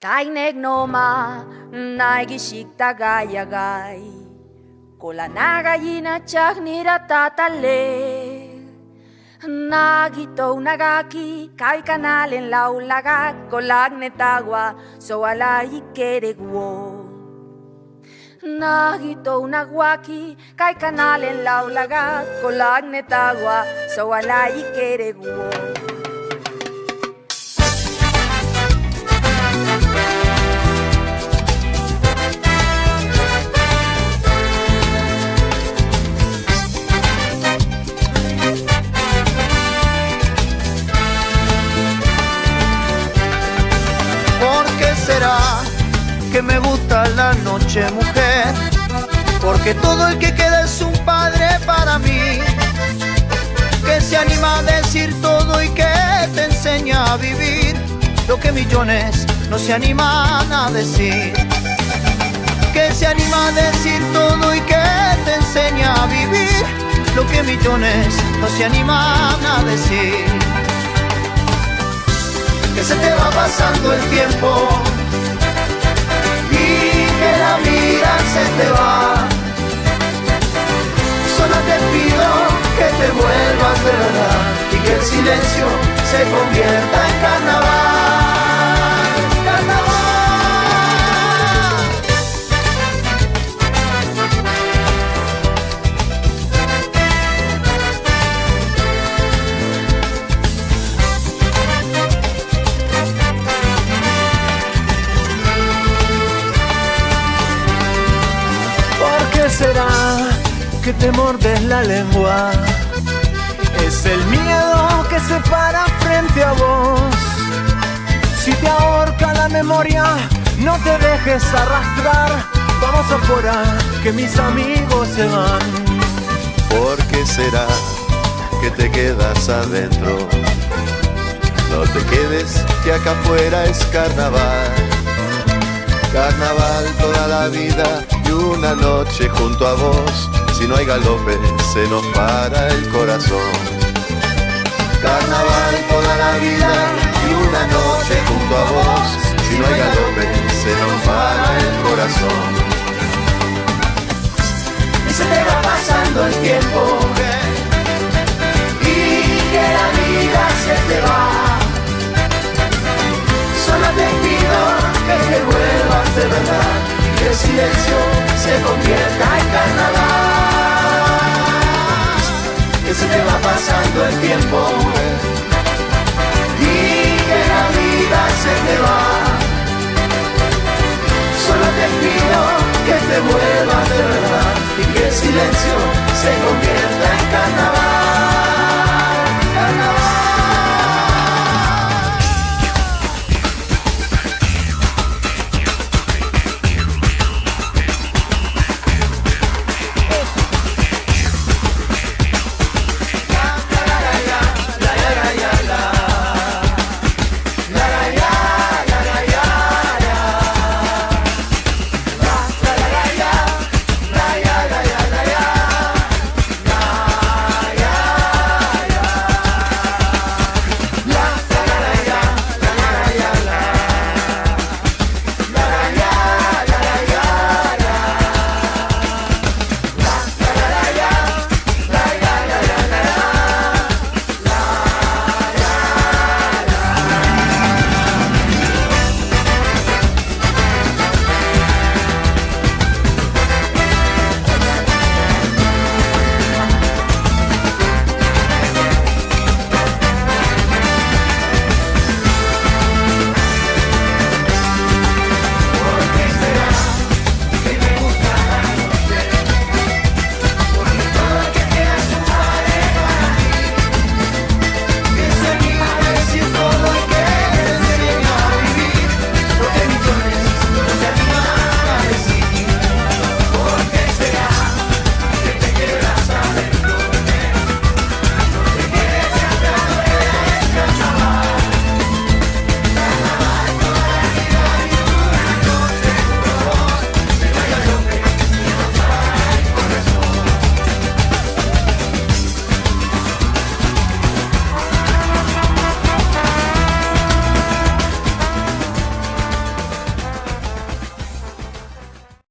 Kainek noma, naigishikta gayagai. Kolanaga yina chagnira tatale. Nagito nagaki, kai kanalen laulaga, kolagnetagua, soala ikeregwo. Nagito naguaki, kai kanalen laulaga, kolagnetagua, soala ikeregwo. Será que me gusta la noche, mujer, porque todo el que queda es un padre para mí, que se anima a decir todo y que te enseña a vivir lo que millones no se animan a decir, que se anima a decir todo y que te enseña a vivir lo que millones no se animan a decir. Que se te va pasando el tiempo y que la vida se te va. Solo te pido que te vuelvas de verdad y que el silencio se convierta en carnaval, carnaval. ¿Será que te mordes la lengua? Es el miedo que se para frente a vos. Si te ahorca la memoria, no te dejes arrastrar. Vamos afuera, que mis amigos se van. ¿Por qué será que te quedas adentro? No te quedes, que acá afuera es carnaval. Carnaval toda la vida y una noche junto a vos. Si no hay galope se nos para el corazón. Carnaval toda la vida y una noche junto a vos. Si no hay galope se nos para el corazón. Y se te va pasando el tiempo y que la vida se te va. Solo te pido que te vuelvas de verdad y que el silencio se convierta en carnaval. Que se te va pasando el tiempo